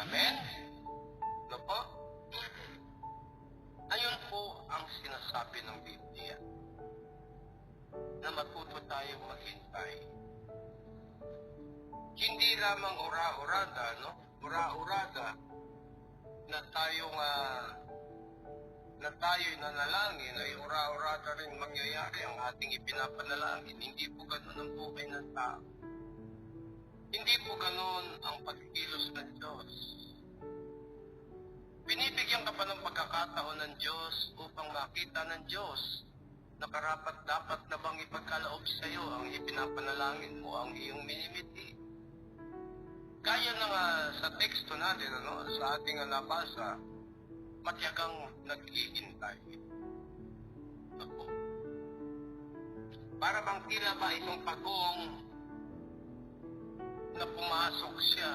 Amen? Ano po? Ayun po ang sinasabi ng Biblia, na matuto tayong maghintay. Hindi lamang ura-urada, no? Ura-urada na tayo'y nanalangin, ay ura-urada rin mangyayari ang ating ipinapanalangin. Hindi po ganun ang buhay ng tao. Hindi po ganun ang pagkilos ng Diyos. Binibigyan ka pa ng pagkakataon ng Diyos upang makita ng Diyos na karapat-dapat na bang ipagkaloob sa iyo ang ipinapanalangin mo, ang iyong minimiti. Kaya na nga sa teksto natin, sa ating nabasa, matyagang naghihintay. Ako. Para bang tila ba isang pagong na pumasok siya